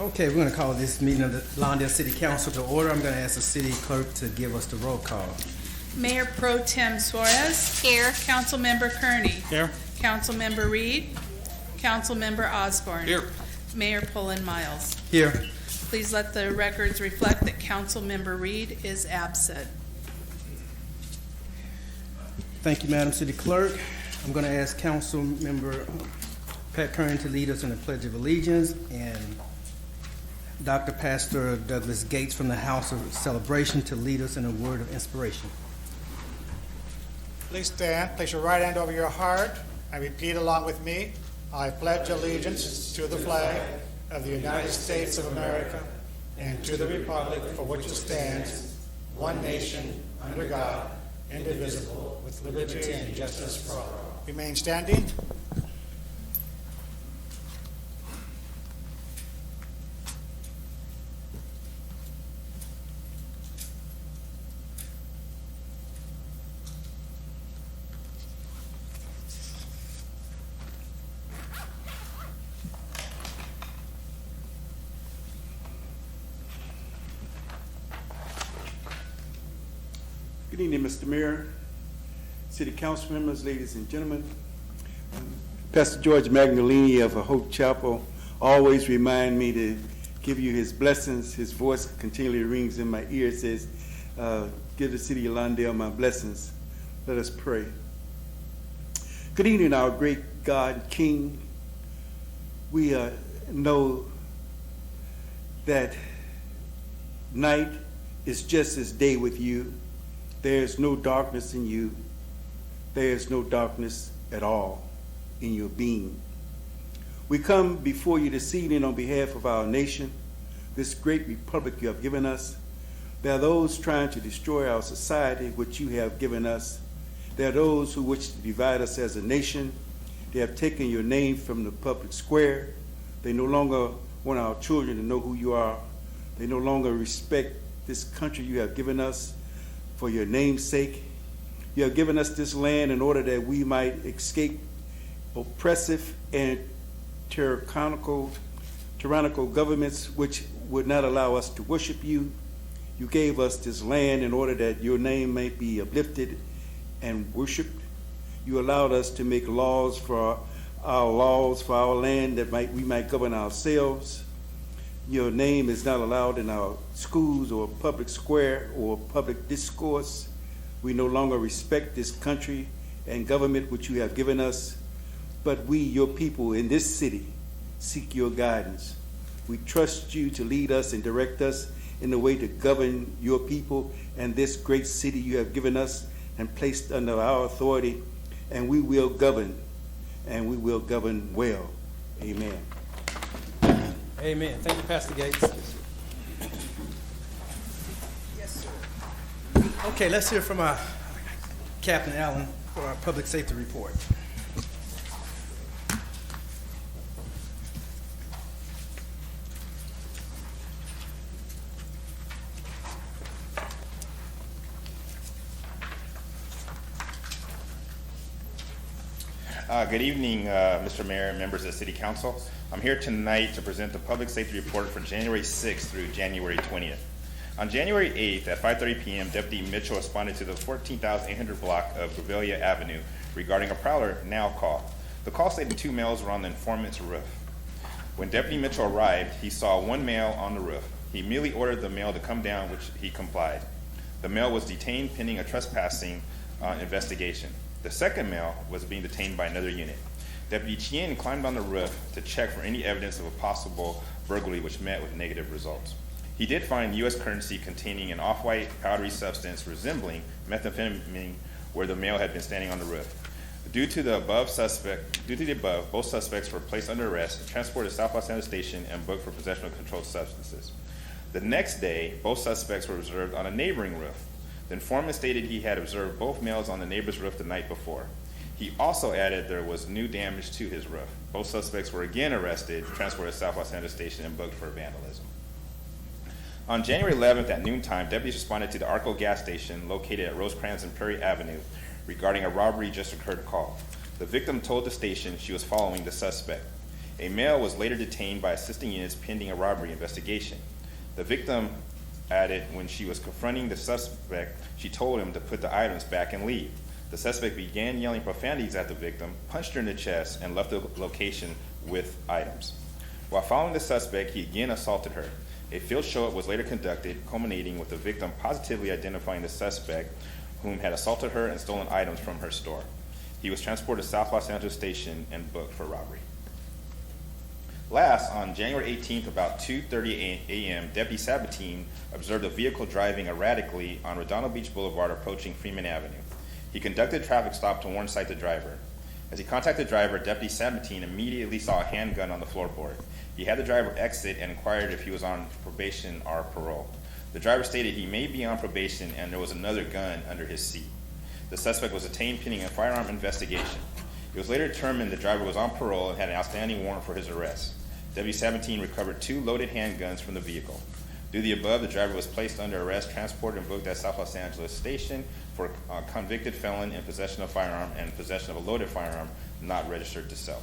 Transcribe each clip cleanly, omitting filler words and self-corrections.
Okay, we're going to call this meeting of the Lawndale City Council to order. I'm going to ask the city clerk to give us the roll call. Mayor Pro Tem Suarez. Here. Councilmember Kearney. Here. Councilmember Reed. Councilmember Osborne. Here. Mayor Pullen Miles. Here. Please let the records reflect that Councilmember Reed is absent. Thank you, Madam City Clerk. I'm going to ask Councilmember Pat Kearney to lead us in the Pledge of Allegiance, and Dr. Pastor Douglas Gates from the House of Celebration to lead us in a word of inspiration. Please stand, place your right hand over your heart, and repeat along with me. I pledge allegiance to the flag of the United States of America and to the republic for which it stands, one nation, under God, indivisible, with liberty and justice for all. Remain standing. Good evening, Mr. Mayor, City Council members, ladies and gentlemen. Pastor George Magnolini of Hope Chapel always remind me to give you his blessings. His voice continually rings in my ear. It says, give the city of Lawndale my blessings. Let us pray. Good evening, our great God, King. We know that night is just as day with you. There is no darkness in you. There is no darkness at all in your being. We come before you this evening on behalf of our nation, this great republic you have given us. There are those trying to destroy our society, which you have given us. There are those who wish to divide us as a nation. They have taken your name from the public square. They no longer want our children to know who you are. They no longer respect this country you have given us for your name's sake. You have given us this land in order that we might escape oppressive and tyrannical governments which would not allow us to worship you. You gave us this land in order that your name may be uplifted and worshiped. You allowed us to make laws for our land that we might govern ourselves. Your name is not allowed in our schools or public square or public discourse. We no longer respect this country and government which you have given us, but we, your people in this city, seek your guidance. We trust you to lead us and direct us in the way to govern your people and this great city you have given us and placed under our authority, and we will govern, and we will govern well. Amen. Amen. Thank you, Pastor Gates. Yes, sir. Okay, let's hear from Captain Allen for our public safety report. Good evening, Mr. Mayor and members of the City Council. I'm here tonight to present the public safety report for January 6th through January 20th. On January 8th at 5:30 p.m., Deputy Mitchell responded to the 14,800 block of Grevelia Avenue regarding a prowler now call. The call stated 2 males were on the informant's roof. When Deputy Mitchell arrived, he saw 1 male on the roof. He immediately ordered the male to come down, which he complied. The male was detained pending a trespassing investigation. The second male was being detained by another unit. Deputy Chien climbed on the roof to check for any evidence of a possible burglary, which met with negative results. He did find U.S. currency containing an off-white powdery substance resembling methamphetamine where the male had been standing on the roof. Due to the above, both suspects were placed under arrest, transported to South Los Angeles Station, and booked for possession of controlled substances. The next day, both suspects were observed on a neighboring roof. The informant stated he had observed both males on the neighbor's roof the night before. He also added there was new damage to his roof. Both suspects were again arrested, transported to South Los Angeles Station, and booked for vandalism. On January 11th at noontime, deputies responded to the Arco gas station located at Rosecrans and Prairie Avenue regarding a robbery just occurred call. The victim told the station she was following the suspect. A male was later detained by assisting units pending a robbery investigation. The victim added when she was confronting the suspect, she told him to put the items back and leave. The suspect began yelling profanities at the victim, punched her in the chest, and left the location with items. While following the suspect, he again assaulted her. A field show-up was later conducted, culminating with the victim positively identifying the suspect whom had assaulted her and stolen items from her store. He was transported to South Los Angeles Station and booked for robbery. Last, on January 18th, about 2:30 a.m., Deputy Sabatine observed a vehicle driving erratically on Redondo Beach Boulevard approaching Freeman Avenue. He conducted a traffic stop to warn sight the driver. As he contacted the driver, Deputy Sabatine immediately saw a handgun on the floorboard. He had the driver exit and inquired if he was on probation or parole. The driver stated he may be on probation and there was another gun under his seat. The suspect was detained pending a firearm investigation. It was later determined the driver was on parole and had an outstanding warrant for his arrest. Deputy Sabatine recovered 2 loaded handguns from the vehicle. Due to the above, the driver was placed under arrest, transported, and booked at South Los Angeles Station for a convicted felon in possession of a firearm and possession of a loaded firearm not registered to sell.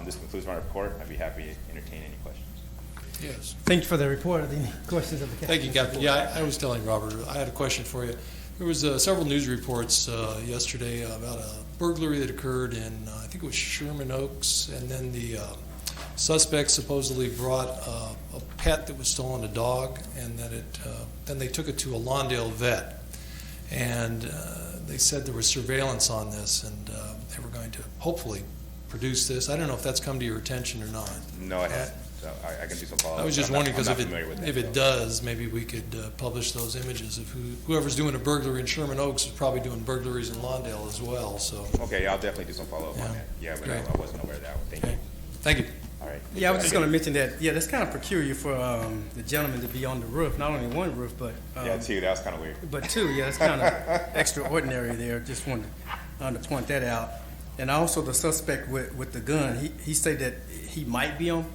This concludes my report. I'd be happy to entertain any questions. Yes. Thank you for the report. Are there any questions of the council? Thank you, Captain. Yeah, I was telling Robert, I had a question for you. There was several news reports yesterday about a burglary that occurred in, I think it was Sherman Oaks, and then the suspect supposedly brought a pet that was stolen, a dog, and that then they took it to a Lawndale vet. And they said there was surveillance on this, and they were going to hopefully produce this. I don't know if that's come to your attention or not. No, it hasn't. So I can do some follow-up. I was just wondering, because if if it does, maybe we could publish those images of whoever's doing a burglary in Sherman Oaks is probably doing burglaries in Lawndale as well, so. Okay, I'll definitely do some follow-up on Yeah. that. Yeah, but Great. I wasn't aware of that one. Thank you. Okay. Thank you. All right. Yeah, I was just going to mention that, yeah, that's kind of peculiar for the gentleman to be on the roof, not only one roof, but. Yeah, too, that was kind of weird. But two, yeah, it's kind of extraordinary there. Just wanted to point that out. And also the suspect with the gun, he said that he might be on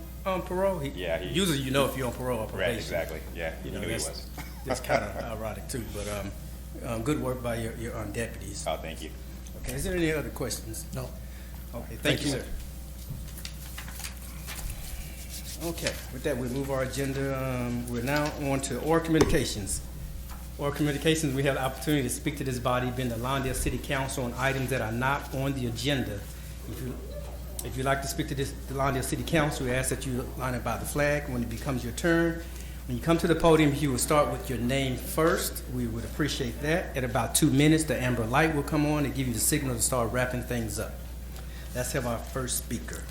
parole. Yeah, usually you know if you're on parole or probation. Right, exactly. Yeah, You he know, knew he that's- was. That's kind of ironic too, but good work by your deputies. Oh, thank you. Okay, is there any other questions? No. Okay, thank you, sir. Okay, with that, we move our agenda. We're now on to oral communications. Oral communications, we have the opportunity to speak to this body, being the Lawndale City Council, on items that are not on the agenda. If you'd like to speak to the Lawndale City Council, we ask that you line up by the flag when it becomes your turn. When you come to the podium, you will start with your name first. We would appreciate that. At about 2 minutes, the amber light will come on and give you the signal to start wrapping things up. Let's have our first speaker.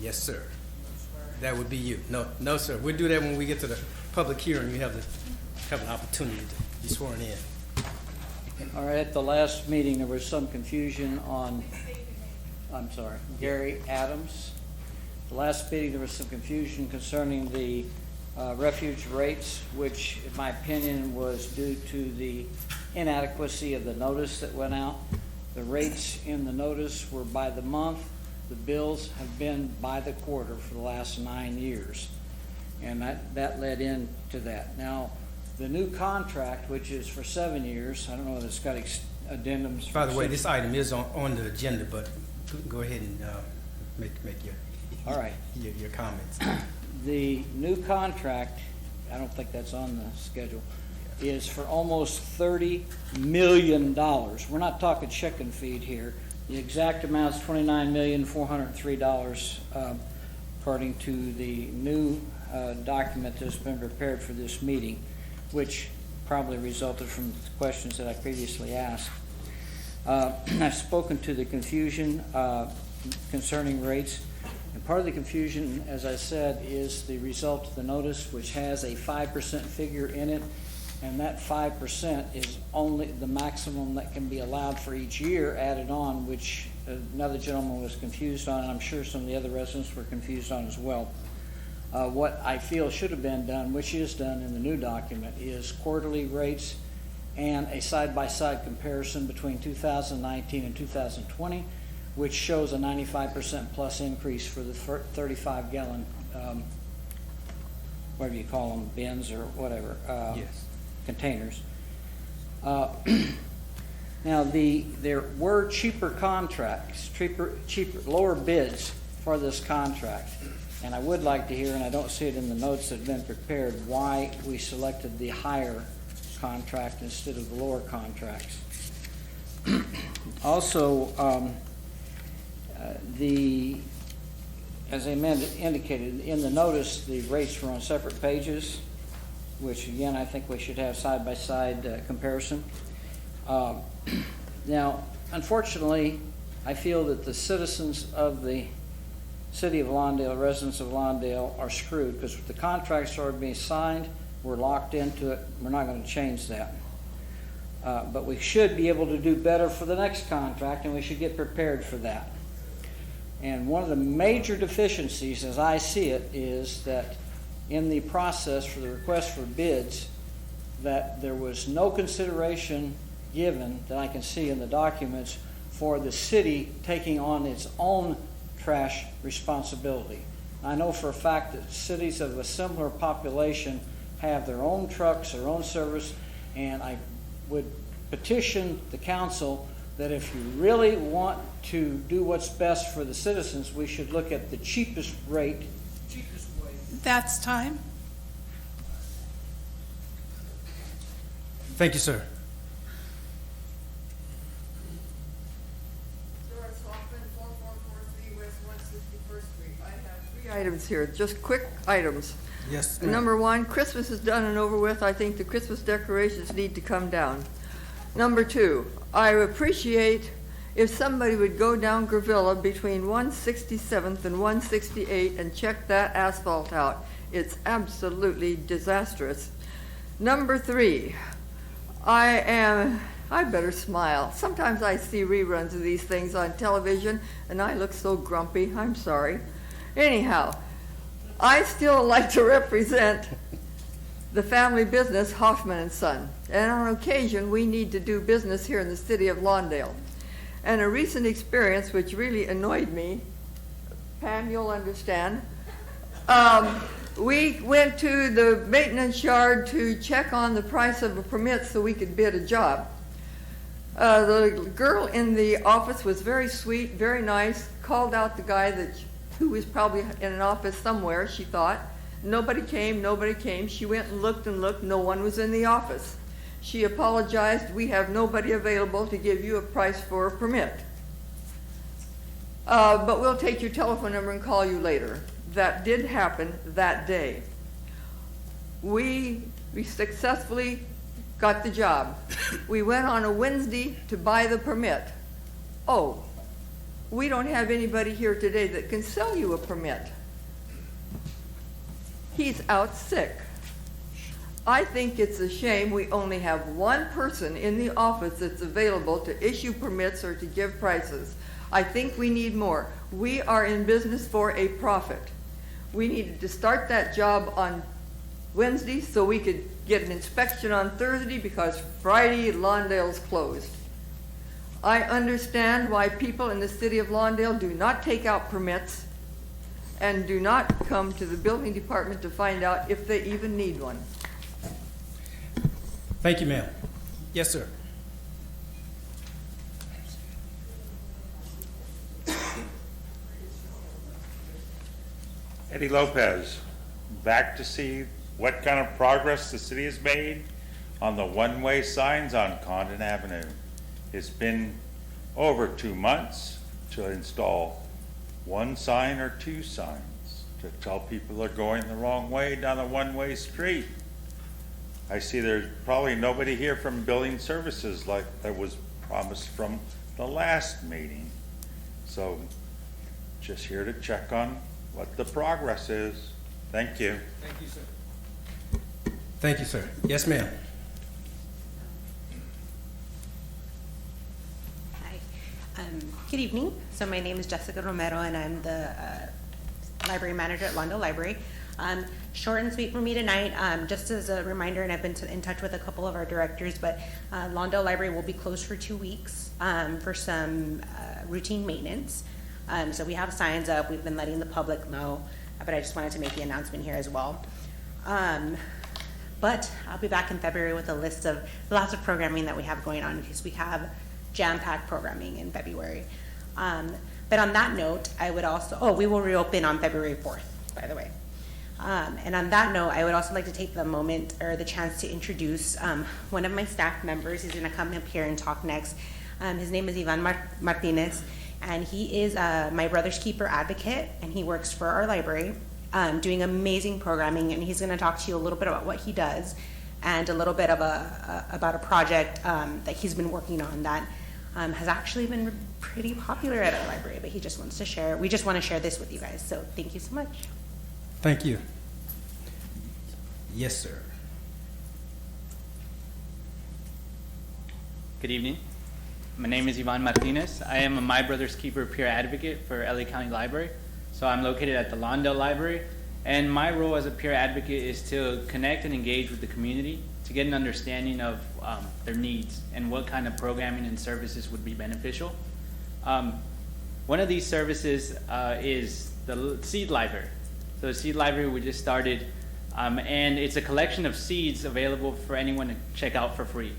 Yes, sir. That would be you. No, sir. We'll do that when we get to the public hearing. You have an opportunity to be sworn in. All right, at the last meeting, there was some confusion on, Gary Adams. The last meeting, there was some confusion concerning the refuge rates, which, in my opinion, was due to the inadequacy of the notice that went out. The rates in the notice were by the month. The bills have been by the quarter for the last 9 years. And that led into that. Now, the new contract, which is for 7 years, I don't know if it's got addendums. for By the way, 6 this item is on the agenda, but go ahead and make All right. your comments. The new contract, I don't think that's on the schedule, is for almost $30 million. We're not talking chicken feed here. The exact amount is $29,403, according to the new document that's been prepared for this meeting, which probably resulted from the questions that I previously asked. I've spoken to the confusion concerning rates. And part of the confusion, as I said, is the result of the notice, which has a 5% figure in it, and that 5% is only the maximum that can be allowed for each year added on, which another gentleman was confused on, and I'm sure some of the other residents were confused on as well. What I feel should have been done, which is done in the new document, is quarterly rates and a side-by-side comparison between 2019 and 2020, which shows a 95% plus increase for the 35-gallon, whatever you call them, bins or whatever, Yes. containers. Now, there were cheaper contracts, cheaper, lower bids for this contract. And I would like to hear, and I don't see it in the notes that have been prepared, why we selected the higher contract instead of the lower contracts. Also, as I indicated, in the notice, the rates were on separate pages, which again, I think we should have side-by-side comparison. Now, unfortunately, I feel that the citizens of the City of Lawndale, residents of Lawndale, are screwed because the contracts are being signed, we're locked into it, we're not going to change that. But we should be able to do better for the next contract, and we should get prepared for that. And one of the major deficiencies, as I see it, is that in the process for the request for bids, that there was no consideration given, that I can see in the documents, for the city taking on its own trash responsibility. I know for a fact that cities of a similar population have their own trucks, their own service, and I would petition the council that if you really want to do what's best for the citizens, we should look at the cheapest rate, cheapest way. That's time. Thank you, sir. Items here, just quick items. Yes, ma'am. Number one, Christmas is done and over with. I think the Christmas decorations need to come down. Number two, I appreciate if somebody would go down Gravilla between 167th and 168 and check that asphalt out. It's absolutely disastrous. Number three, I better smile. Sometimes I see reruns of these things on television and I look so grumpy. I'm sorry. Anyhow, I still like to represent the family business Hoffman and Son. And on occasion, we need to do business here in the city of Lawndale. And a recent experience which really annoyed me, Pam, you'll understand. We went to the maintenance yard to check on the price of a permit so we could bid a job. The girl in the office was very sweet, very nice, called out the guy who was probably in an office somewhere, she thought. Nobody came. She went and looked, no one was in the office. She apologized, we have nobody available to give you a price for a permit. But we'll take your telephone number and call you later. That did happen that day. We successfully got the job. We went on a Wednesday to buy the permit. Oh, we don't have anybody here today that can sell you a permit. He's out sick. I think it's a shame we only have one person in the office that's available to issue permits or to give prices. I think we need more. We are in business for a profit. We needed to start that job on Wednesday so we could get an inspection on Thursday because Friday Lawndale's closed. I understand why people in the city of Lawndale do not take out permits and do not come to the building department to find out if they even need one. Thank you, ma'am. Yes, sir. Eddie Lopez, back to see what kind of progress the city has made on the one-way signs on Condon Avenue. It's been over 2 months to install one sign or two signs to tell people they're going the wrong way down a one-way street. I see there's probably nobody here from building services like that was promised from the last meeting. So just here to check on what the progress is. Thank you. Thank you, sir. Thank you, sir. Yes, ma'am. Good evening. So my name is Jessica Romero, and I'm the library manager at Lawndale Library. Short and sweet for me tonight. Just as a reminder, and I've been in touch with a couple of our directors, but Lawndale Library will be closed for 2 weeks for some routine maintenance. So we have signs up. We've been letting the public know, but I just wanted to make the announcement here as well. But I'll be back in February with a list of lots of programming that we have going on because we have jam-packed programming in February. But on that note, I would also, we will reopen on February 4th, by the way. And on that note, I would also like to take the moment or the chance to introduce one of my staff members. He's going to come up here and talk next. His name is Ivan Martinez, and he is my brother's keeper advocate, and he works for our library, doing amazing programming. And he's going to talk to you a little bit about what he does and a little bit of about a project that he's been working on that has actually been pretty popular at our library. But he just wants to share. We just want to share this with you guys. So thank you so much. Thank you. Yes, sir. Good evening. My name is Ivan Martinez. I am a My Brother's Keeper peer advocate for LA County Library. So I'm located at the Lawndale Library, and my role as a peer advocate is to connect and engage with the community to get an understanding of their needs and what kind of programming and services would be beneficial. One of these services is the seed library. So the seed library we just started, and it's a collection of seeds available for anyone to check out for free.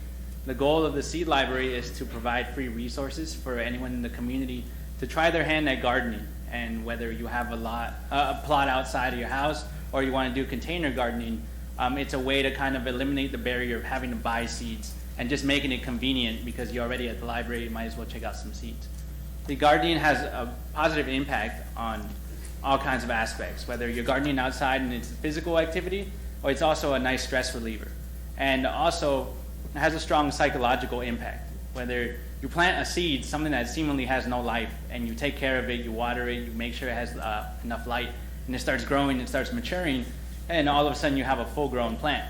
The goal of the seed library is to provide free resources for anyone in the community to try their hand at gardening. And whether you have a plot outside of your house or you want to do container gardening, it's a way to kind of eliminate the barrier of having to buy seeds and just making it convenient because you're already at the library, you might as well check out some seeds. The gardening has a positive impact on all kinds of aspects, whether you're gardening outside and it's a physical activity, or it's also a nice stress reliever. And also, it has a strong psychological impact. Whether you plant a seed, something that seemingly has no life, and you take care of it, you water it, you make sure it has enough light, and it starts growing, it starts maturing, and all of a sudden you have a full-grown plant.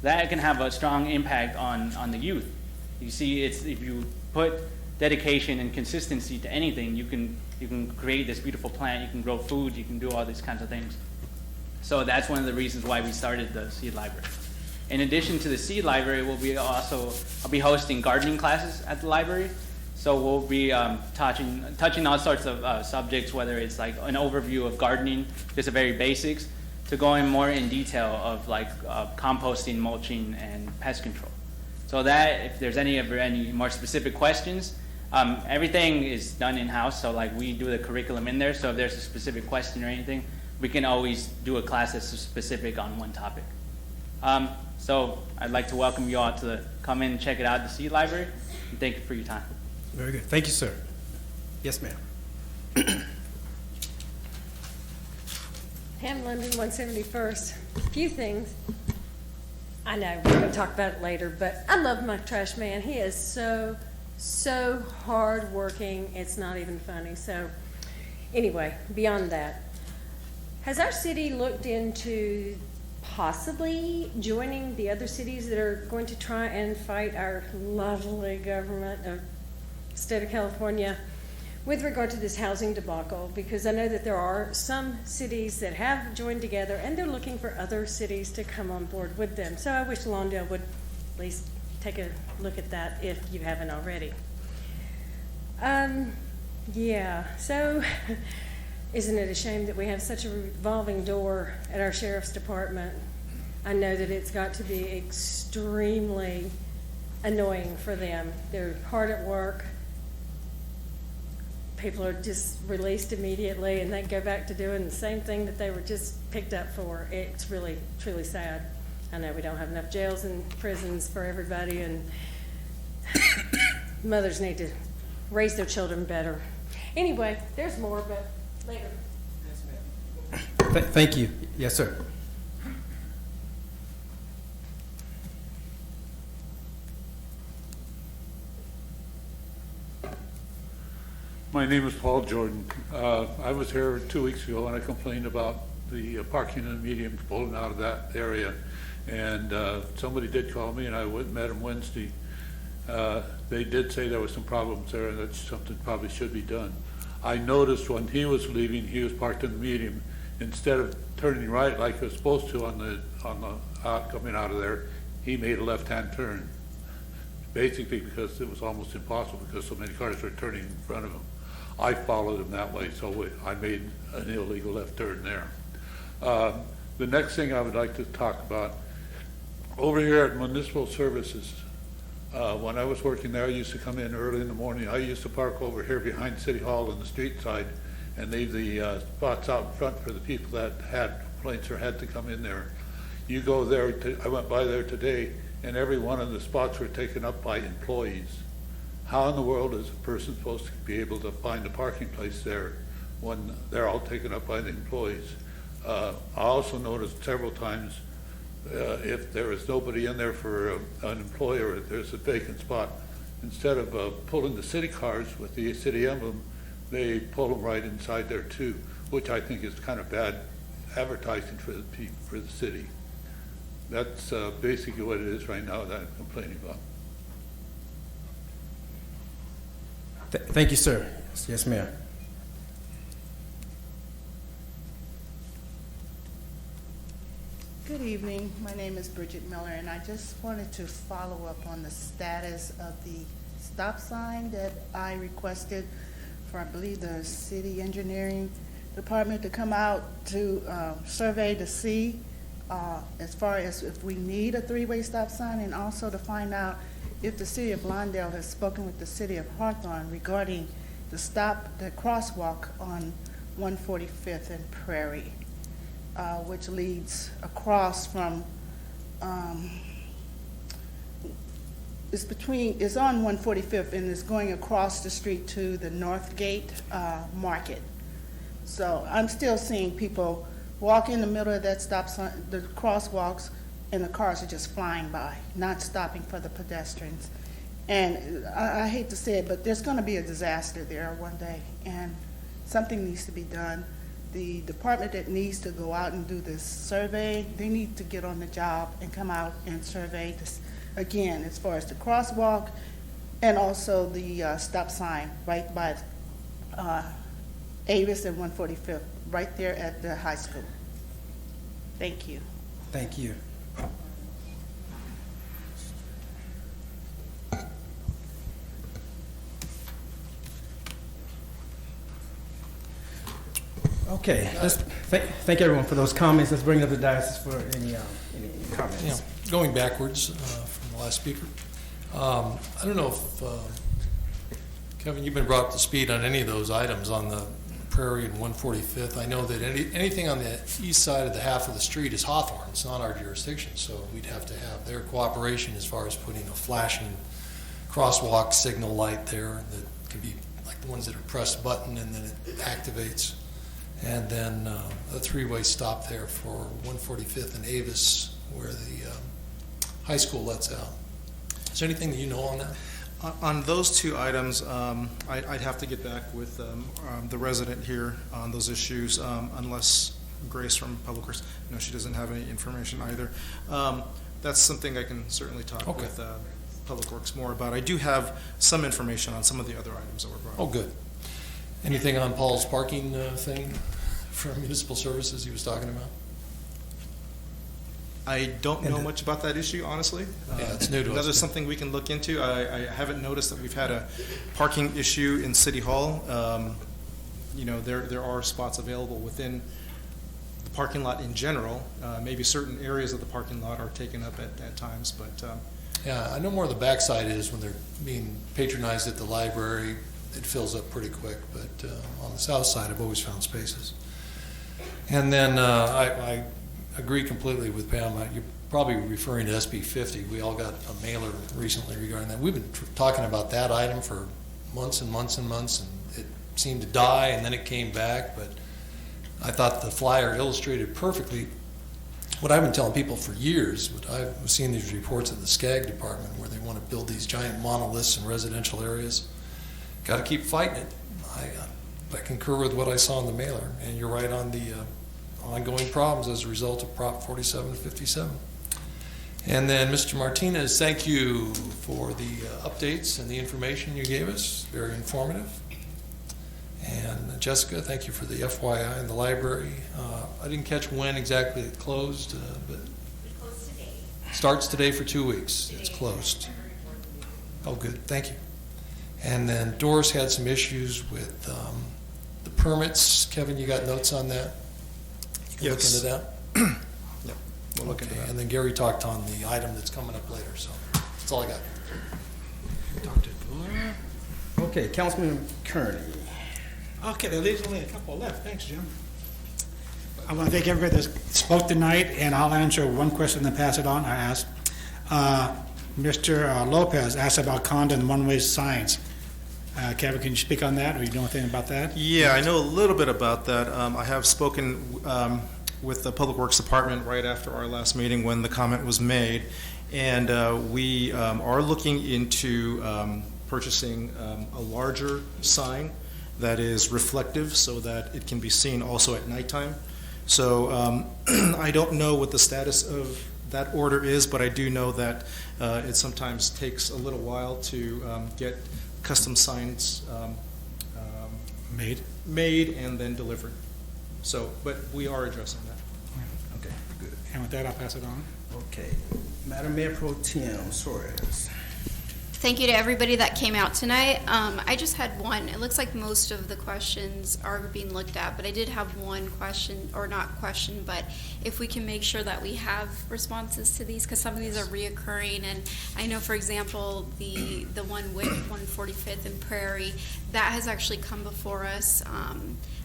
That can have a strong impact on the youth. You see, if you put dedication and consistency to anything, you can create this beautiful plant, you can grow food, you can do all these kinds of things. So that's one of the reasons why we started the seed library. In addition to the seed library, I'll be hosting gardening classes at the library. So we'll be touching all sorts of subjects, whether it's like an overview of gardening, just the very basics, to going more in detail of like composting, mulching, and pest control. So that if there's any more specific questions, everything is done in-house, so like we do the curriculum in there, so if there's a specific question or anything, we can always do a class that's specific on one topic. So I'd like to welcome you all to come in and check it out, the Seed Library, and thank you for your time. Very good. Thank you, sir. Yes, ma'am. Pam London, 171st. A few things. I know, we're going to talk about it later, but I love my trash man. He is so hard-working, it's not even funny. So anyway, beyond that, has our city looked into possibly joining the other cities that are going to try and fight our lovely government of state of California with regard to this housing debacle? Because I know that there are some cities that have joined together and they're looking for other cities to come on board with them. So I wish Lawndale would at least take a look at that if you haven't already. Yeah, so isn't it a shame that we have such a revolving door at our sheriff's department? I know that it's got to be extremely annoying for them. They're hard at work. People are just released immediately and they go back to doing the same thing that they were just picked up for. It's really, truly sad. I know we don't have enough jails and prisons for everybody, and mothers need to raise their children better. Anyway, there's more, but later. Thank you. Yes, sir. My name is Paul Jordan. I was here 2 weeks ago and I complained about the parking in the medium pulling out of that area. And somebody did call me and I met them Wednesday. They did say there was some problems there and that something probably should be done. I noticed when he was leaving, he was parked in the medium. Instead of turning right like he was supposed to on the coming out of there, he made a left-hand turn. Basically because it was almost impossible because so many cars were turning in front of him. I followed him that way, so I made an illegal left turn there. The next thing I would like to talk about, over here at Municipal Services, When I was working there, I used to come in early in the morning. I used to park over here behind City Hall on the street side and leave the spots out in front for the people that had complaints or had to come in there. You go there, I went by there today, and every one of the spots were taken up by employees. How in the world is a person supposed to be able to find a parking place there when they're all taken up by the employees? I also noticed several times if there is nobody in there for an employer, if there's a vacant spot, instead of pulling the city cars with the city emblem, they pull them right inside there too, which I think is kind of bad advertising for the people, for the city. That's basically what it is right now that I'm complaining about. Thank you, sir. Yes, ma'am. Good evening. My name is Bridget Miller, and I just wanted to follow up on the status of the stop sign that I requested for, I believe, the city engineering department to come out to survey to see as far as if we need a three-way stop sign, and also to find out if the city of Lawndale has spoken with the city of Hawthorne regarding the crosswalk on 145th and Prairie, which leads across from, it's on 145th and is going across the street to the North Gate Market. So I'm still seeing people walk in the middle of that stop sign, the crosswalks, and the cars are just flying by, not stopping for the pedestrians. And I hate to say it, but there's going to be a disaster there one day, and something needs to be done. The department that needs to go out and do this survey, they need to get on the job and come out and survey this again, as far as the crosswalk and also the stop sign right by Avis and 145th, right there at the high school. Thank you. Thank you. Okay, let's thank everyone for those comments. Let's bring up the diocese for any comments. Yeah, going backwards from the last speaker. I don't know if, Kevin, you've been brought up to speed on any of those items on the Prairie and 145th. I know that anything on the east side of the half of the street is Hawthorne. It's not our jurisdiction, so we'd have to have their cooperation as far as putting a flashing crosswalk signal light there that could be like the ones that are pressed button and then it activates. And then a three-way stop there for 145th and Avis where the high school lets out. Is there anything that you know on that? On those two items, I'd have to get back with the resident here on those issues, unless Grace from Public Works, she doesn't have any information either. That's something I can certainly talk with Public Works more about. I do have some information on some of the other items that were brought up. Oh, good. Anything on Paul's parking thing for municipal services he was talking about? I don't know much about that issue, honestly. Yeah, it's new to us. That is something we can look into. I haven't noticed that we've had a parking issue in City Hall. There are spots available within the parking lot in general. Maybe certain areas of the parking lot are taken up at times, but. Yeah, I know more the backside is when they're being patronized at the library. It fills up pretty quick, but on the south side, I've always found spaces. And then I agree completely with Pam. You're probably referring to SB 50. We all got a mailer recently regarding that. We've been talking about that item for months and months and months, and it seemed to die, and then it came back. But I thought the flyer illustrated perfectly what I've been telling people for years. But I've seen these reports at the SCAG department where they want to build these giant monoliths in residential areas. Got to keep fighting it. I concur with what I saw in the mailer, and you're right on the ongoing problems as a result of Prop 4757. And then, Mr. Martinez, thank you for the updates and the information you gave us. Very informative. And Jessica, thank you for the FYI in the library. I didn't catch when exactly it closed, but it closed today. Starts today for 2 weeks. It's closed. Oh, good. Thank you. And then Doris had some issues with the permits. Kevin, you got notes on that? You can look into that? Yep, we'll look into that. And then Gary talked on the item that's coming up later, so that's all I got. Dr. Fuller. Okay, Councilman Kearney. Okay, there leaves only a couple left. Thanks, Jim. I want to thank everybody that spoke tonight, and I'll answer one question and pass it on. I asked. Mr. Lopez asked about conda and one-way signs. Kevin, can you speak on that, or you know anything about that? Yeah, I know a little bit about that. I have spoken with the Public Works Department right after our last meeting when the comment was made, and we are looking into purchasing a larger sign that is reflective so that it can be seen also at nighttime. So I don't know what the status of that order is, but I do know that it sometimes takes a little while to get custom signs made and then delivered. So, but we are addressing that. Okay, good. And with that, I'll pass it on. Okay, Madam Mayor Pro Tem Suarez. Thank you to everybody that came out tonight. I just had one. It looks like most of the questions are being looked at, but I did have one question, or not question, but if we can make sure that we have responses to these, because some of these are reoccurring. And I know, for example, the one with 145th and Prairie, that has actually come before us.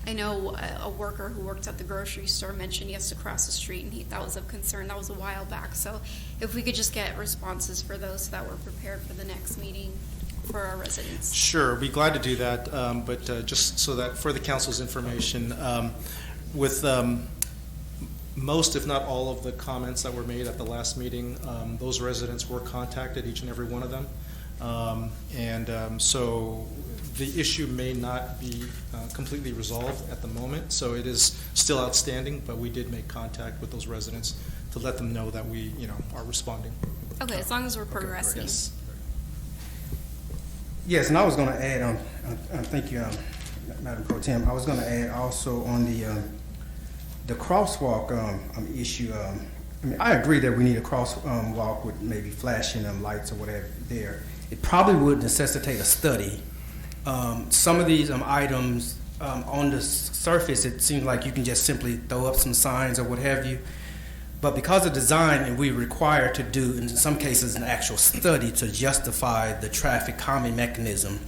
I know a worker who worked at the grocery store mentioned he has to cross the street, and that was of concern. That was a while back. So if we could just get responses for those so that we're prepared for the next meeting for our residents. Sure, be glad to do that, but just so that for the council's information, with most, if not all, of the comments that were made at the last meeting, those residents were contacted, each and every one of them. So the issue may not be completely resolved at the moment, so it is still outstanding, but we did make contact with those residents to let them know that we, are responding. Okay, as long as we're progressing. Yes. Yes, and I was going to add, thank you, Madam Pro Tem. I was going to add also on the crosswalk issue. I mean, I agree that we need a crosswalk with maybe flashing lights or whatever there. It probably would necessitate a study. Some of these items on the surface, it seems like you can just simply throw up some signs or what have you. But because of design, we're required to do, in some cases, an actual study to justify the traffic calming mechanism.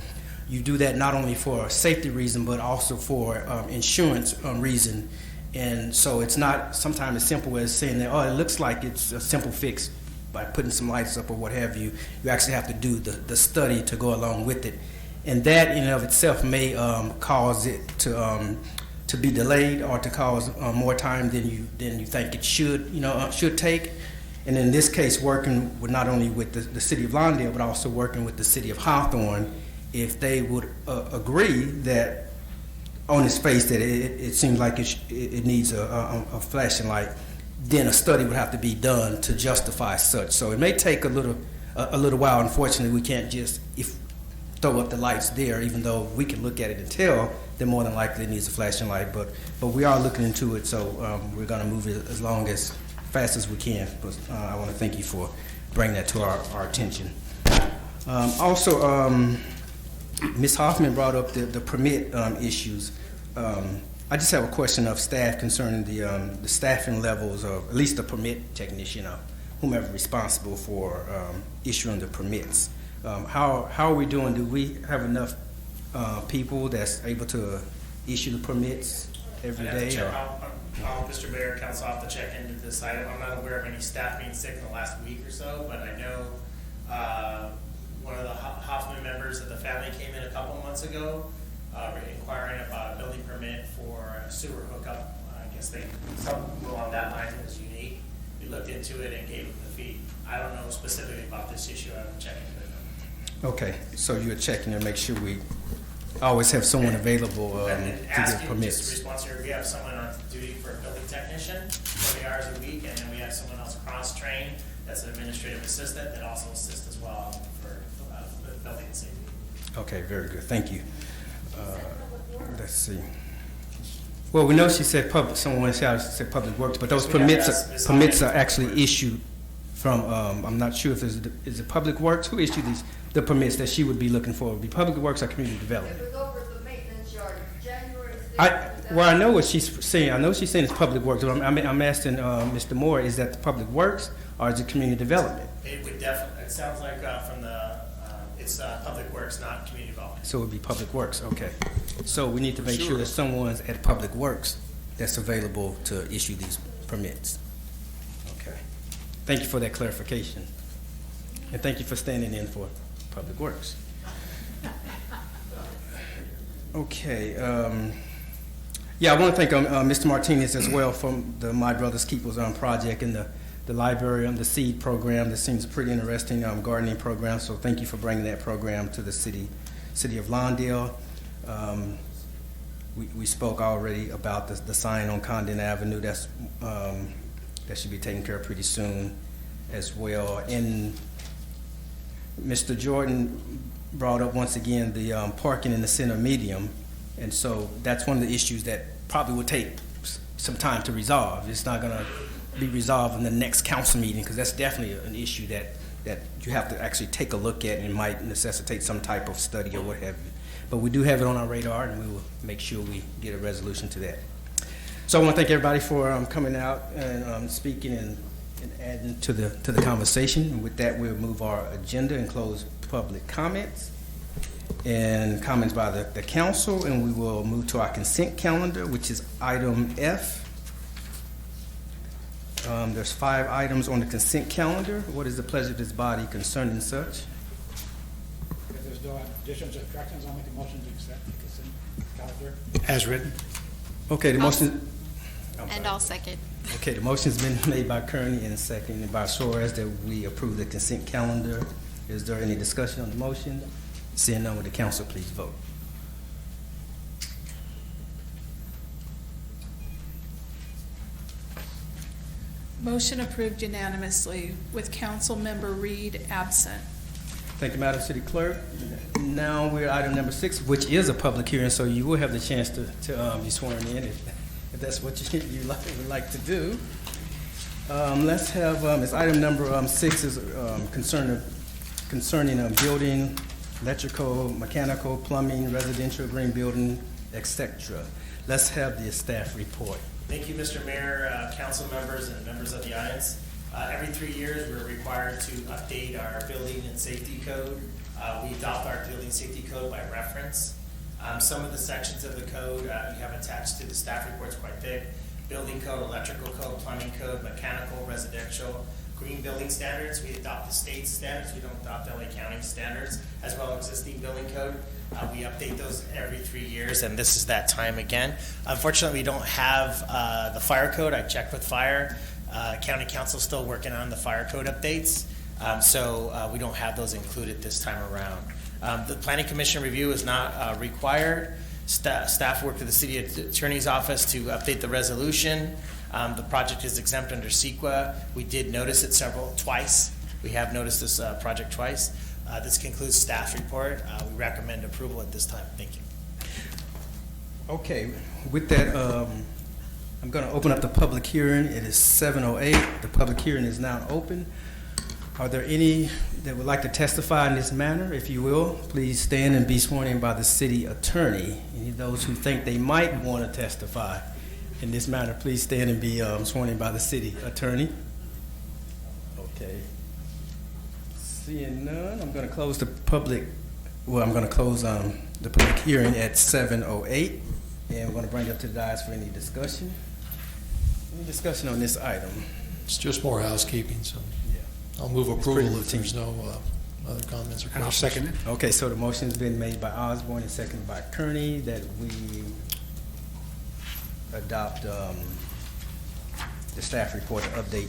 You do that not only for a safety reason, but also for insurance reason. And so it's not sometimes as simple as saying that, oh, it looks like it's a simple fix by putting some lights up or what have you. You actually have to do the study to go along with it. And that in and of itself may cause it to be delayed or to cause more time than you think it should take. And in this case, working with not only with the city of Lawndale, but also working with the city of Hawthorne, if they would agree that on its face that it seems like it needs a flashing light, then a study would have to be done to justify such. So it may take a little while. Unfortunately, we can't just throw up the lights there, even though we can look at it and tell that more than likely it needs a flashing light. But we are looking into it, so we're going to move it as fast as we can. But I want to thank you for bringing that to our attention. Also, Ms. Hoffman brought up the permit issues. I just have a question of staff concerning the staffing levels of at least the permit technician or whomever responsible for issuing the permits. How are we doing? Do we have enough people that's able to issue the permits every day? Mr. Mayor, council, I'll have to check into this. I'm not aware of any staff being sick in the last week or so, but I know one of the Hoffman members of the family came in a couple months ago inquiring about a building permit for a sewer hookup. I guess something along that line was unique. We looked into it and gave them the fee. I don't know specifically about this issue. I haven't checked into it. Okay, so you're checking to make sure we always have someone available to get permits. Just response here, we have someone on duty for a building technician, 20 hours a week, and then we have someone else cross-trained that's an administrative assistant that also assists as well for building safety. Okay, very good. Thank you. Let's see. Well, we know she said someone said public works, but those permits are actually issued from, I'm not sure if is it public works? Who issued the permits that she would be looking for? Would be public works or community development? It was over the maintenance yard, January 6th. Well, I know what she's saying. I know she's saying it's public works. But I'm asking Mr. Moore, is that the public works or is it community development? It would definitely, it sounds like from the Works, not Community Development. So it would be Public Works, okay. So we need to make sure Sure. that someone's at Public Works that's available to issue these permits. Okay. Thank you for that clarification. And thank you for standing in for Public Works. Okay, yeah, I want to thank Mr. Martinez as well from the My Brother's Keepers project and the library the seed program. This seems a pretty interesting gardening program, so thank you for bringing that program to the city of Lawndale. We spoke already about the sign on Condon Avenue. That should be taken care of pretty soon as well. And Mr. Jordan brought up once again the parking in the center medium, and so that's one of the issues that probably would take some time to resolve. It's not going to be resolved in the next council meeting, because that's definitely an issue that you have to actually take a look at and might necessitate some type of study or what have you. But we do have it on our radar, and we will make sure we get a resolution to that. So I want to thank everybody for coming out and speaking and adding to the conversation. And with that, we'll move our agenda and close public comments and comments by the council, and we will move to our consent calendar, which is item F. There's 5 items on the consent calendar. What is the pleasure of this body concerning such? If there's no additions or subtractions, I'll make a motion to accept the consent calendar as written. Okay, the motion. And I'll second. Okay, the motion's been made by Kearney and seconded by Suarez that we approve the consent calendar. Is there any discussion on the motion? Seeing none, would the council please vote? Motion approved unanimously with Councilmember Reed absent. Thank you, Madam City Clerk. Now we're at item number 6, which is a public hearing, so you will have the chance to be sworn in if that's what you would like to do. Let's have, it's item number 6 is concerning building, electrical, mechanical, plumbing, residential, green building, etc. Let's have the staff report. Thank you, Mr. Mayor, council members, and members of the audience. Every 3 years, we're required to update our building and safety code. We adopt our building safety code by reference. Some of the sections of the code you have attached to the staff report is quite thick. Building code, electrical code, plumbing code, mechanical, residential, green building standards. We adopt the state standards. We don't adopt LA County standards, as well as existing building code. We update those every 3 years, and this is that time again. Unfortunately, we don't have the fire code. I checked with fire. County Council still working on the fire code updates, so we don't have those included this time around. The Planning Commission review is not required. Staff worked with the City Attorney's Office to update the resolution. The project is exempt under CEQA. We did notice it twice. We have noticed this project twice. This concludes staff report. We recommend approval at this time. Thank you. Okay, with that, I'm going to open up the public hearing. It is 7:08. The public hearing is now open. Are there any that would like to testify in this manner? If you will, please stand and be sworn in by the city attorney. Any of those who think they might want to testify in this manner, please stand and be sworn in by the city attorney. Okay. Seeing none, I'm going to close the public. Well, I'm going to close the public hearing at 7:08, and we're going to bring it up to the dais for any discussion. Any discussion on this item? It's just more housekeeping, so Yeah. I'll move It's approval pretty if there's no other comments or questions. And I'll second it. Okay, so the motion's been made by Osborne and seconded by Kearney that we adopt the staff report to update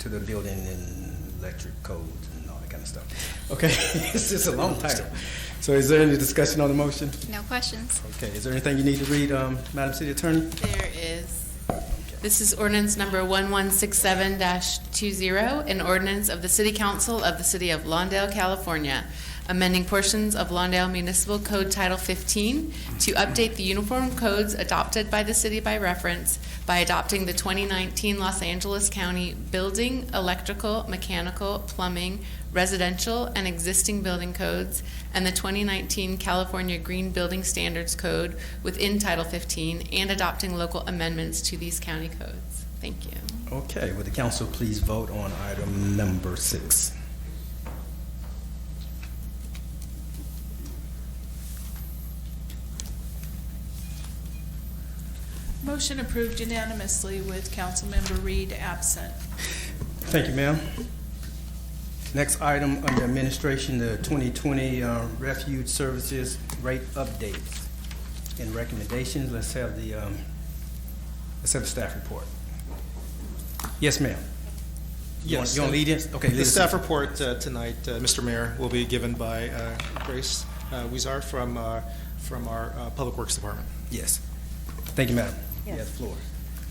to the building and electric codes and all that kind of stuff. Okay, it's just a long title. So is there any discussion on the motion? No questions. Okay, is there anything you need to read, Madam City Attorney? There is. This is ordinance number 1167-20, an ordinance of the City Council of the City of Lawndale, California, amending portions of Lawndale Municipal Code Title 15 to update the uniform codes adopted by the city by reference by adopting the 2019 Los Angeles County Building, Electrical, Mechanical, Plumbing, Residential, and Existing Building Codes, and the 2019 California Green Building Standards Code within Title 15, and adopting local amendments to these county codes. Thank you. Okay, would the council please vote on item number 6? Motion approved unanimously with Councilmember Reed absent. Thank you, ma'am. Next item under administration, the 2020 refuge services rate updates and recommendations. Let's have the staff report. Yes, ma'am. Yes. You want to lead in? Okay. lead The us staff in. report tonight, Mr. Mayor, will be given by Grace Wizar from our Public Works Department. Yes. Thank you, madam. Yes. You have the floor.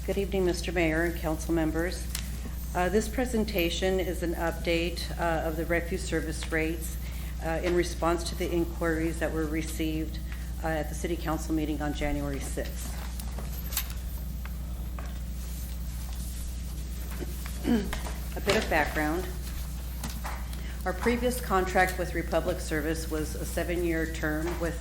Good evening, Mr. Mayor and council members. This presentation is an update of the refuse service rates in response to the inquiries that were received at the City Council meeting on January 6th. A bit of background. Our previous contract with Republic Service was a 7-year term with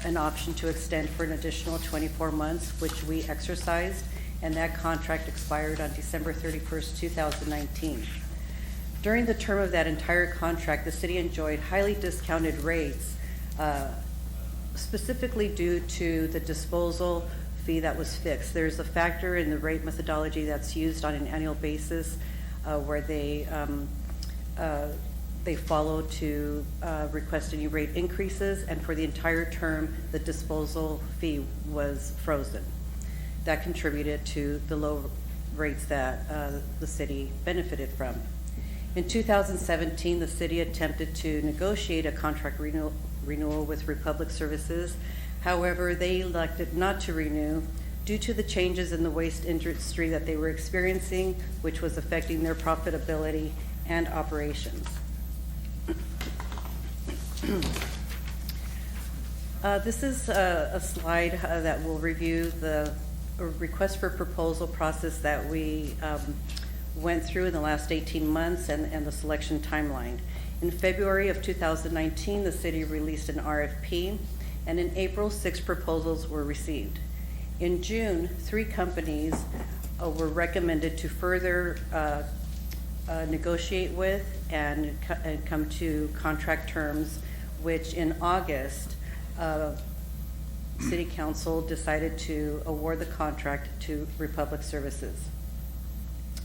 an option to extend for an additional 24 months, which we exercised, and that contract expired on December 31st, 2019. During the term of that entire contract, the city enjoyed highly discounted rates, specifically due to the disposal fee that was fixed. There's a factor in the rate methodology that's used on an annual basis where they follow to request any rate increases, and for the entire term, the disposal fee was frozen. That contributed to the low rates that the city benefited from. In 2017, the city attempted to negotiate a contract renewal with Republic Services. However, they elected not to renew due to the changes in the waste industry that they were experiencing, which was affecting their profitability and operations. This is a slide that will review the request for proposal process that we went through in the last 18 months and the selection timeline. In February of 2019, the city released an RFP, and in April, 6 proposals were received. In June, 3 companies were recommended to further negotiate with and come to contract terms, which in August, City Council decided to award the contract to Republic Services.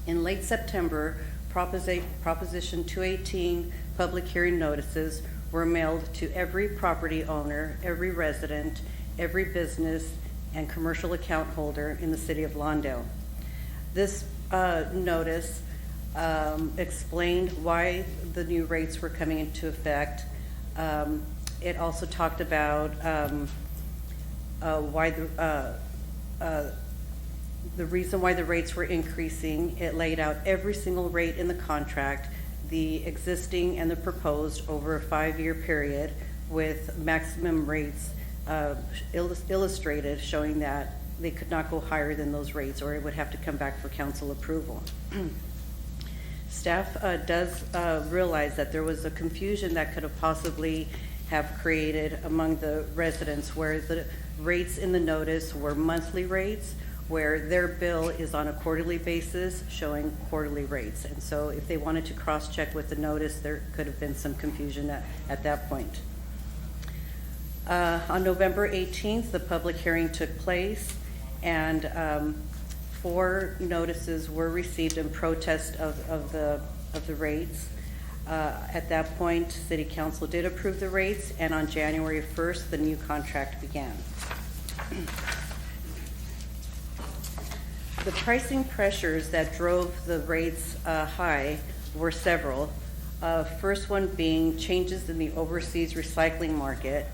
In late September, Proposition 218 public hearing notices were mailed to every property owner, every resident, every business, and commercial account holder in the city of Lawndale. This notice explained why the new rates were coming into effect. It also talked about why the reason why the rates were increasing. It laid out every single rate in the contract, the existing and the proposed over a 5-year period, with maximum rates illustrated, showing that they could not go higher than those rates, or it would have to come back for council approval. Staff does realize that there was a confusion that could have possibly have created among the residents, where the rates in the notice were monthly rates, where their bill is on a quarterly basis showing quarterly rates. And so if they wanted to cross-check with the notice, there could have been some confusion at that point. On November 18th, the public hearing took place, and 4 notices were received in protest of the rates. At that point, City Council did approve the rates, and on January 1st, the new contract began. The pricing pressures that drove the rates high were several. First one being changes in the overseas recycling market.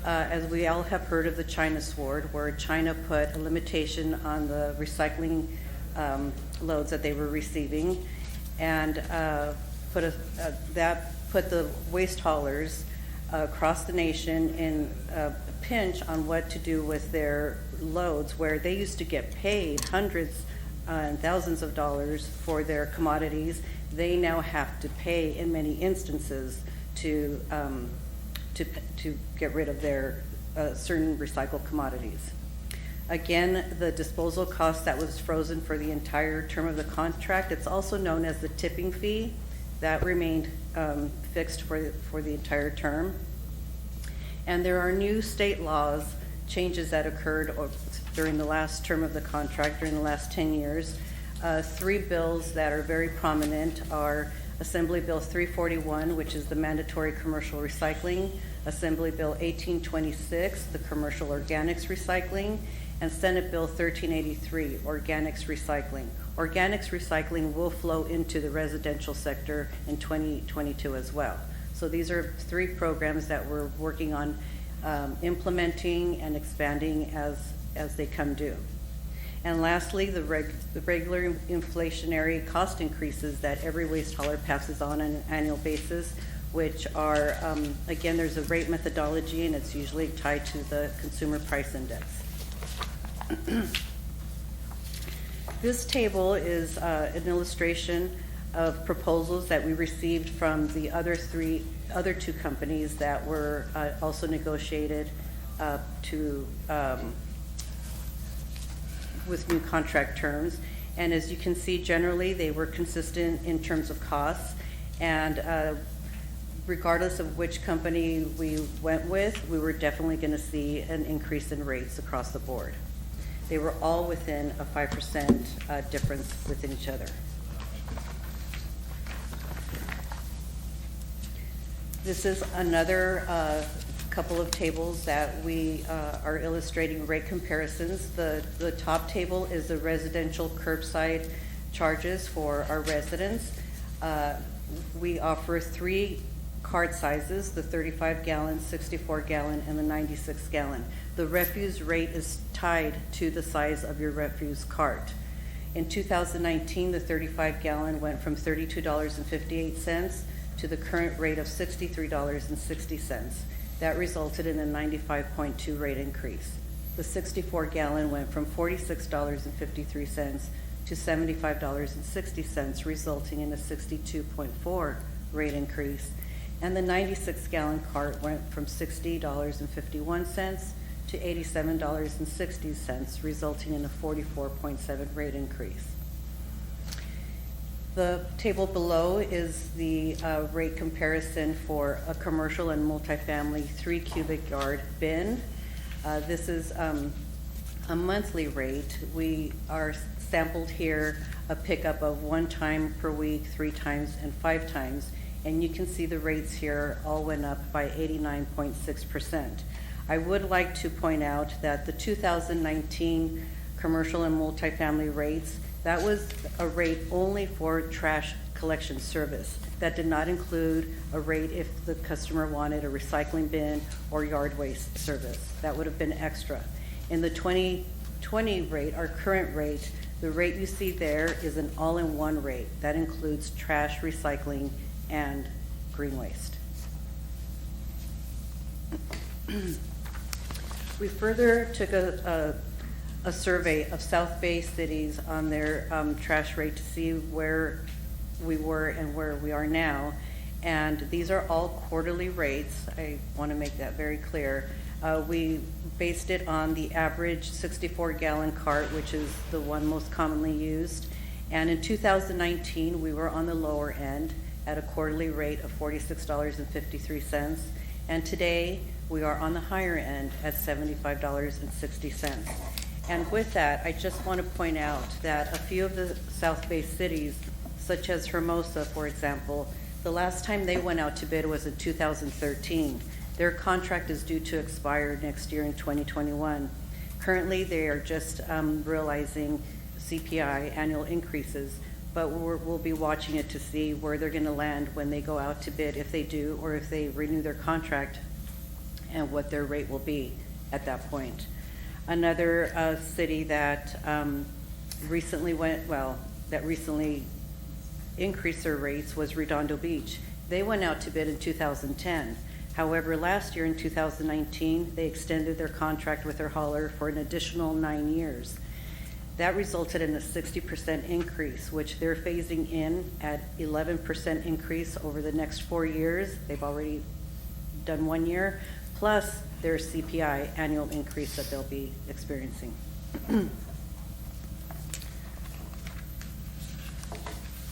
As we all have heard of the China sword, where China put a limitation on the recycling loads that they were receiving, and that put the waste haulers across the nation in a pinch on what to do with their loads, where they used to get paid hundreds and thousands of dollars for their commodities. They now have to pay, in many instances, to get rid of their certain recycled commodities. Again, the disposal cost that was frozen for the entire term of the contract, it's also known as the tipping fee, that remained fixed for the entire term. And there are new state laws changes that occurred, or during the last term of the contract, during the last 10 years. Three bills that are very prominent are Assembly Bill 341, which is the mandatory commercial recycling, Assembly Bill 1826, the commercial organics recycling, and Senate Bill 1383, organics recycling. Organics recycling will flow into the residential sector in 2022 as well. So these are three programs that we're working on implementing and expanding as they come due. And lastly, the regular inflationary cost increases that every waste hauler passes on an annual basis, which are, again, there's a rate methodology, and it's usually tied to the consumer price index. This table is an illustration of proposals that we received from the other two companies that were also negotiated with new contract terms. And as you can see, generally, they were consistent in terms of costs. And regardless of which company we went with, we were definitely going to see an increase in rates across the board. They were all within a 5% difference within each other. This is another couple of tables that we are illustrating rate comparisons. The top table is the residential curbside charges for our residents. We offer three cart sizes, the 35-gallon, 64-gallon, and the 96-gallon. The refuse rate is tied to the size of your refuse cart. In 2019, the 35-gallon went from $32.58 to the current rate of $63.60. That resulted in a 95.2 rate increase. The 64-gallon went from $46.53 to $75.60, resulting in a 62.4 rate increase. And the 96-gallon cart went from $60.51 to $87.60, resulting in a 44.7 rate increase. The table below is the rate comparison for a commercial and multifamily 3 cubic yard bin. This is a monthly rate. We are sampled here a pickup of 1 time per week, 3 times, and 5 times. And you can see the rates here all went up by 89.6%. I would like to point out that the 2019 commercial and multifamily rates, that was a rate only for trash collection service. That did not include a rate if the customer wanted a recycling bin or yard waste service. That would have been extra. In the 2020 rate, our current rate, the rate you see there is an all-in-one rate. That includes trash, recycling, and green waste. We further took a survey of South Bay cities on their trash rate to see where we were and where we are now. And these are all quarterly rates. I want to make that very clear. We based it on the average 64-gallon cart, which is the one most commonly used. And in 2019, we were on the lower end at a quarterly rate of $46.53. And today, we are on the higher end at $75.60. And with that, I just want to point out that a few of the South Bay cities, such as Hermosa, for example, the last time they went out to bid was in 2013. Their contract is due to expire next year in 2021. Currently, they are just realizing CPI annual increases, but we'll be watching it to see where they're going to land when they go out to bid, if they do, or if they renew their contract, and what their rate will be at that point. Another city that recently increased their rates was Redondo Beach. They went out to bid in 2010. However, last year in 2019, they extended their contract with their hauler for an additional 9 years. That resulted in a 60% increase, which they're phasing in at 11% increase over the next 4 years. They've already done 1 year, plus their CPI annual increase that they'll be experiencing.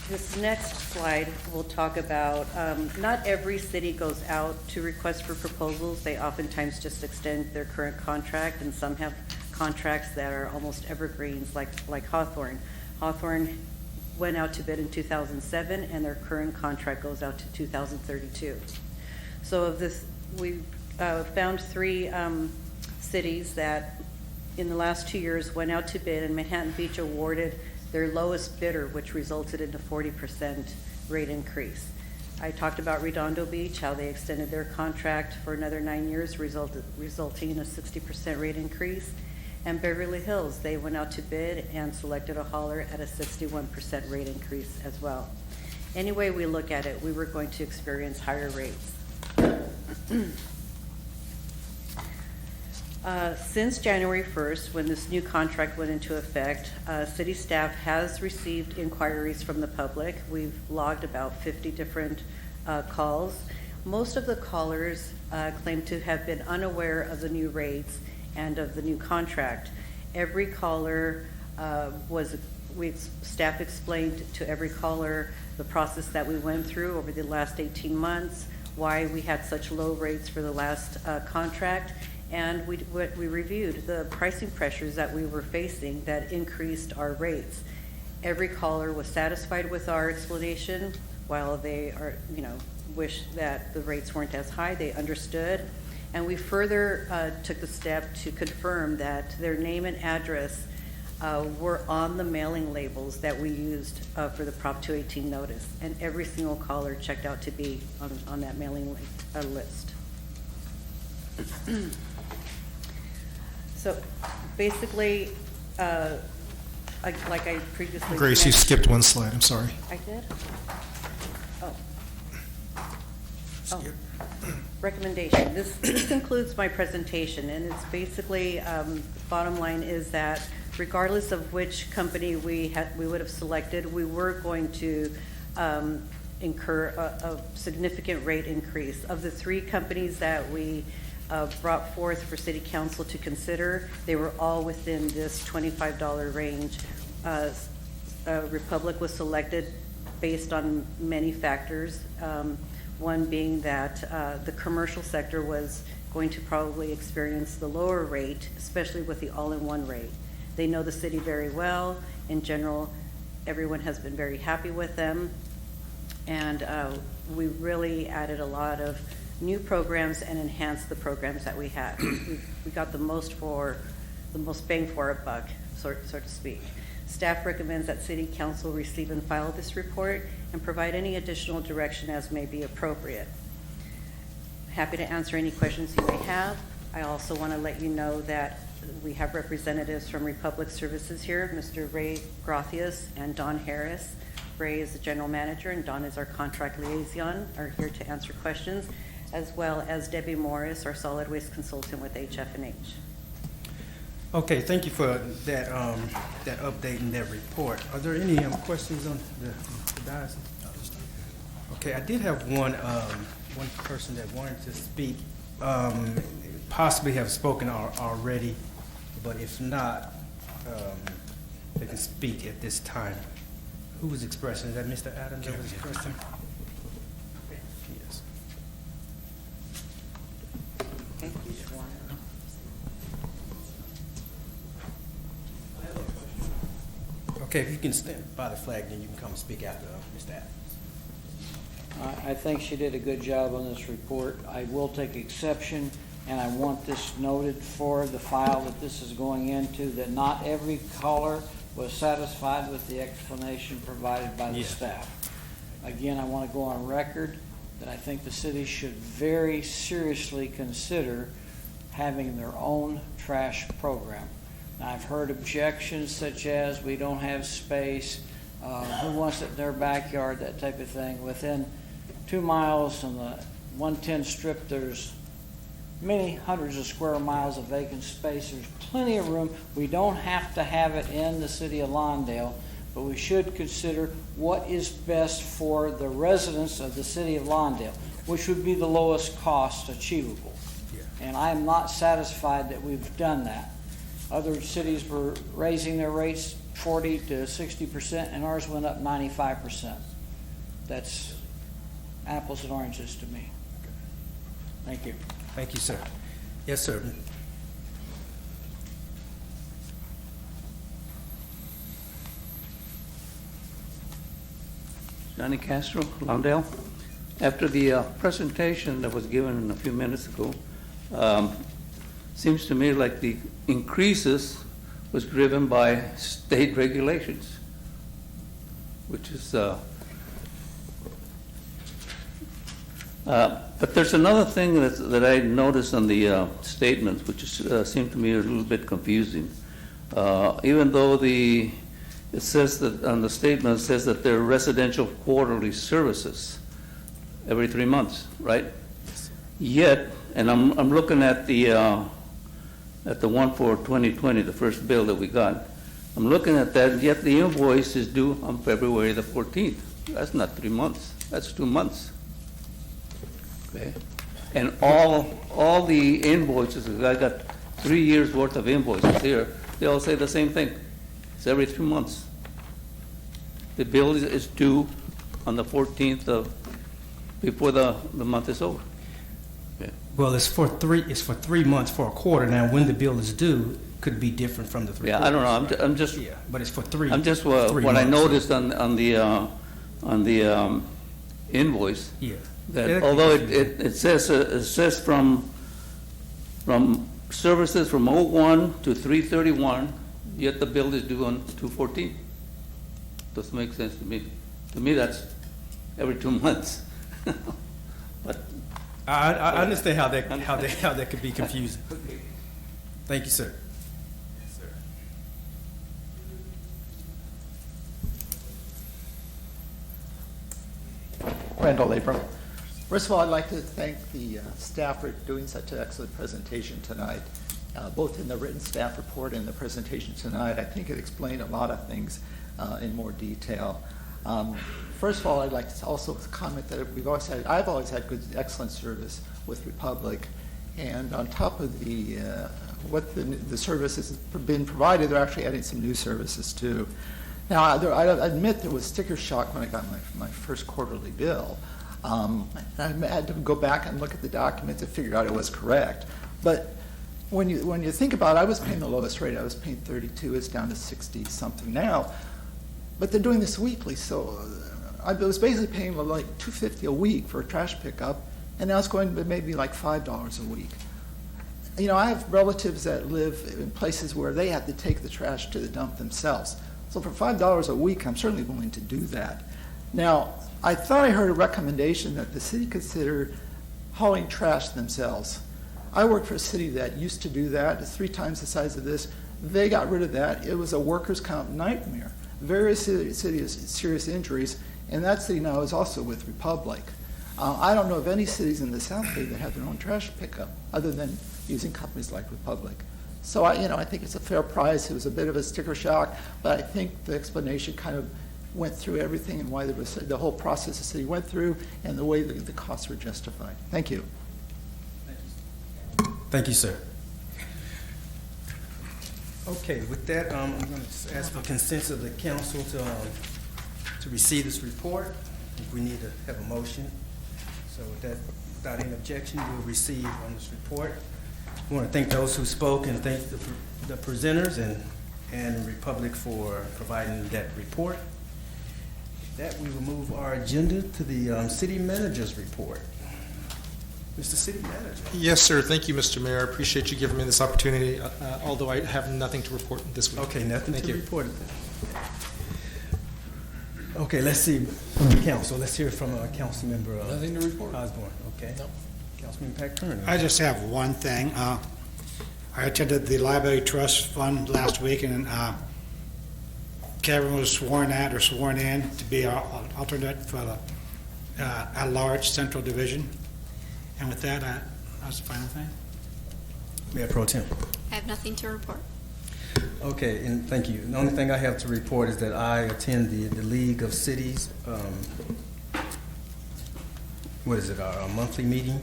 This next slide will talk about, not every city goes out to request for proposals. They oftentimes just extend their current contract, and some have contracts that are almost evergreens, like Hawthorne. Hawthorne went out to bid in 2007, and their current contract goes out to 2032. So of this, we found 3 cities that in the last 2 years went out to bid, and Manhattan Beach awarded their lowest bidder, which resulted in a 40% rate increase. I talked about Redondo Beach, how they extended their contract for another 9 years, resulting in a 60% rate increase. And Beverly Hills, they went out to bid and selected a hauler at a 61% rate increase as well. Any way we look at it, we were going to experience higher rates. Since January 1st, when this new contract went into effect, city staff has received inquiries from the public. We've logged about 50 different calls. Most of the callers claim to have been unaware of the new rates and of the new contract. Every caller staff explained to every caller the process that we went through over the last 18 months, why we had such low rates for the last contract, and we reviewed the pricing pressures that we were facing that increased our rates. Every caller was satisfied with our explanation. While they wish that the rates weren't as high, they understood. And we further took the step to confirm that their name and address were on the mailing labels that we used for the Prop 218 notice. And every single caller checked out to be on that mailing list. So basically, like I previously Grace, you skipped one slide, I'm sorry. I did? Oh. Recommendation. This concludes my presentation, and it's basically, bottom line is that regardless of which company we would have selected, we were going to incur a significant rate increase. Of the 3 companies that we brought forth for City Council to consider, they were all within this $25 range. Republic was selected based on many factors. One being that the commercial sector was going to probably experience the lower rate, especially with the all-in-one rate. They know the city very well. In general, everyone has been very happy with them. And we really added a lot of new programs and enhanced the programs that we had. We got the most bang for our buck, so to speak. Staff recommends that City Council receive and file this report and provide any additional direction as may be appropriate. Happy to answer any questions you may have. I also want to let you know that we have representatives from Republic Services here, Mr. Ray Grothius and Don Harris. Ray is the general manager and Don is our contract liaison, are here to answer questions, as well as Debbie Morris, our solid waste consultant with HF&H. Okay, thank you for that update and that report. Are there any questions on the dais? Okay, I did have one person that wanted to speak, possibly have spoken already, but if not, they can speak at this time. Who was expressing? Is that Mr. Adams that was expressing? Yes. Okay, if you can stand by the flag, then you can come and speak after Mr. Adams. I think she did a good job on this report. I will take exception, and I want this noted for the file that this is going into, that not every caller was satisfied with the explanation provided by the staff. Again, I want to go on record that I think the city should very seriously consider having their own trash program. Now, I've heard objections such as we don't have space, who wants it in their backyard, that type of thing. Within 2 miles on the 110 strip, there's many hundreds of square miles of vacant space. There's plenty of room. We don't have to have it in the city of Lawndale, but we should consider what is best for the residents of the city of Lawndale, which would be the lowest cost achievable. And I'm not satisfied that we've done that. Other cities were raising their rates 40 to 60%, and ours went up 95%. That's apples and oranges to me. Thank you. Thank you, sir. Yes, sir. Johnny Castro, Lawndale. After the presentation that was given a few minutes ago, seems to me like the increases was driven by state regulations, which is, but there's another thing that I noticed on the statements, which seemed to me a little bit confusing. Even though it says that on the statement, it says that there are residential quarterly services every 3 months, right? Yet, and I'm looking at the one for 2020, the first bill that we got. I'm looking at that, yet the invoice is due on February the 14th. That's not 3 months, that's 2 months. Okay? And all the invoices, I got 3 years worth of invoices here, they all say the same thing. It's every 2 months. The bill is due on the 14th before the month is over. Well, it's for 3 months for a quarter. Now, when the bill is due could be different from the 3 Yeah, quarters. I don't know. I'm just. Yeah, but it's for three. I'm just 3 what months. I noticed on the invoice. Yeah. That although it says from services from 01 to 3/31, yet the bill is due on 2/14. Doesn't make sense to me. To me, that's every 2 months. But I understand how that could be confusing. Thank you, sir. Randall Abram. First of all, I'd like to thank the staff for doing such an excellent presentation tonight, both in the written staff report and the presentation tonight. I think it explained a lot of things in more detail. First of all, I'd like to also comment that I've always had good, excellent service with Republic, and on top of what the service has been provided, they're actually adding some new services too. Now, I admit there was sticker shock when I got my first quarterly bill. I had to go back and look at the document to figure out it was correct. But when you think about it, I was paying the lowest rate. I was paying 32. It's down to 60 something now. But they're doing this weekly, so I was basically paying like $2.50 a week for a trash pickup, and now it's going to maybe like $5 a week. You know, I have relatives that live in places where they have to take the trash to the dump themselves. So for $5 a week, I'm certainly willing to do that. Now, I thought I heard a recommendation that the city consider hauling trash themselves. I worked for a city that used to do that. It's 3 times the size of this. They got rid of that. It was a workers' comp nightmare. Very serious injuries, and that city now is also with Republic. I don't know of any cities in the South Bay that have their own trash pickup, other than using companies like Republic. So I think it's a fair price. It was a bit of a sticker shock, but I think the explanation kind of went through everything and why there was the whole process the city went through and the way the costs were justified. Thank you. Thank you, sir. Okay, with that, I'm going to ask for consensus of the council to receive this report. I think we need to have a motion. So with that, without any objection, we'll receive on this report. I want to thank those who spoke and thank the presenters and Republic for providing that report. With that, we will move our agenda to the city manager's report. Mr. City Manager. Yes, sir. Thank you, Mr. Mayor. I appreciate you giving me this opportunity, although I have nothing to report this week. Okay, nothing Thank to you. report. Okay, let's see. Council, let's hear from Council Member Nothing to report. Osborne. Okay. No. Councilman Pat Kerner. I just have one thing. I attended the Library Trust Fund last week, and Kevin was sworn in to be our alternate for the at-large Central Division. And with that, that's the final thing. Mayor Pro Tem. I have nothing to report. Okay, and thank you. The only thing I have to report is that I attend the League of Cities, our monthly meeting,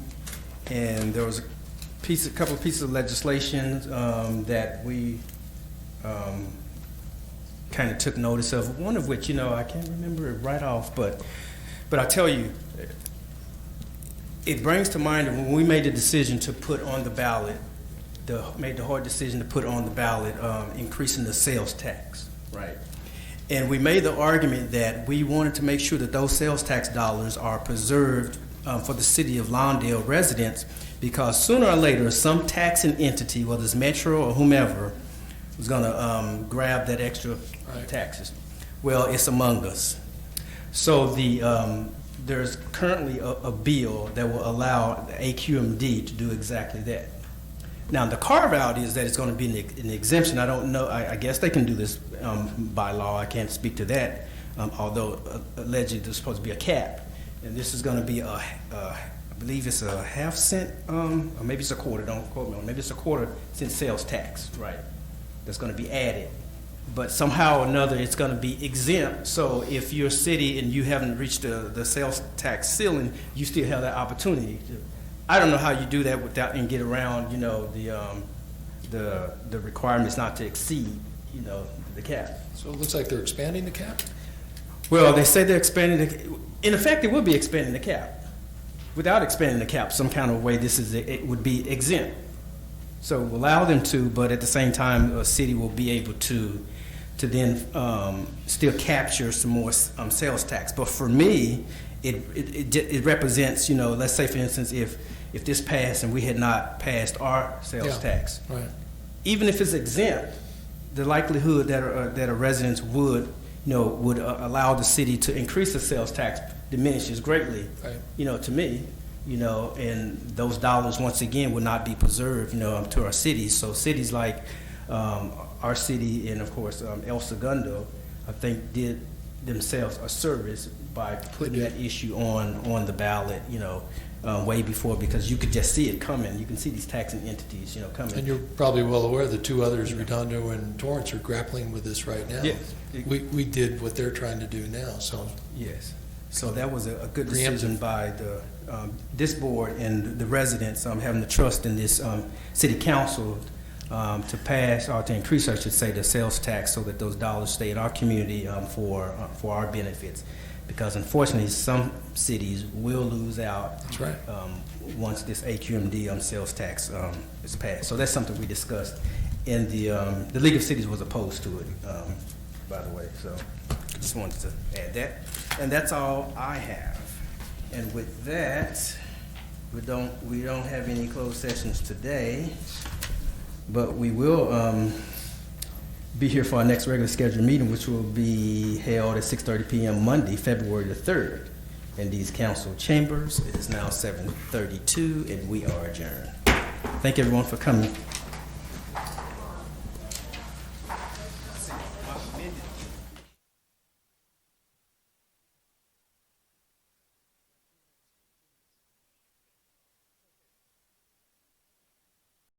and there was a couple of pieces of legislation that we kind of took notice of. One of which, I can't remember it right off, but I tell you, it brings to mind when we made the decision to put on the ballot, made the hard decision to put on the ballot increasing the sales tax, right? And we made the argument that we wanted to make sure that those sales tax dollars are preserved for the city of Lawndale residents, because sooner or later, some taxing entity, whether it's Metro or whomever, was gonna grab that extra taxes. Well, it's among us. So there's currently a bill that will allow the AQMD to do exactly that. Now, the carve-out is that it's going to be an exemption. I don't know, I guess they can do this by law. I can't speak to that, although allegedly there's supposed to be a cap. And this is going to be I believe it's a half cent, or maybe it's a quarter, don't quote me on it. Maybe it's a quarter cent sales tax, right, that's going to be added. But somehow or another, it's going to be exempt. So if you're a city and you haven't reached the sales tax ceiling, you still have that opportunity to. I don't know how you do that without and get around, the requirements not to exceed, the cap. So it looks like they're expanding the cap? Well, they say they're expanding in effect, it would be expanding the cap. Without expanding the cap, some kind of way, it would be exempt. So allow them to, but at the same time, a city will be able to then still capture some more sales tax. But for me, it represents, let's say for instance, if this passed and we had not passed our sales tax, right. Even if it's exempt, the likelihood that a residents would allow the city to increase the sales tax diminishes greatly, right. To me, and those dollars once again would not be preserved, to our cities. So cities like our city and of course El Segundo, I think did themselves a service by putting that issue on the ballot, way before, because you could just see it coming. You can see these taxing entities, coming. And you're probably well aware the two others, Redondo and Torrance, are grappling with this right now. Yes. We did what they're trying to do now, so. Yes. So that was a good decision by this board and the residents having the trust in this city council to pass, or to increase, I should say, the sales tax so that those dollars stay in our community for our benefits. Because unfortunately, some cities will lose out. That's right. Once this AQMD sales tax is passed. So that's something we discussed. And the League of Cities was opposed to it, by the way. So just wanted to add that. And that's all I have. And with that, we don't have any closed sessions today, but we will be here for our next regular scheduled meeting, which will be held at 6:30 p.m. Monday, February the 3rd, in these council chambers. It is now 7:32, and we are adjourned. Thank everyone for coming.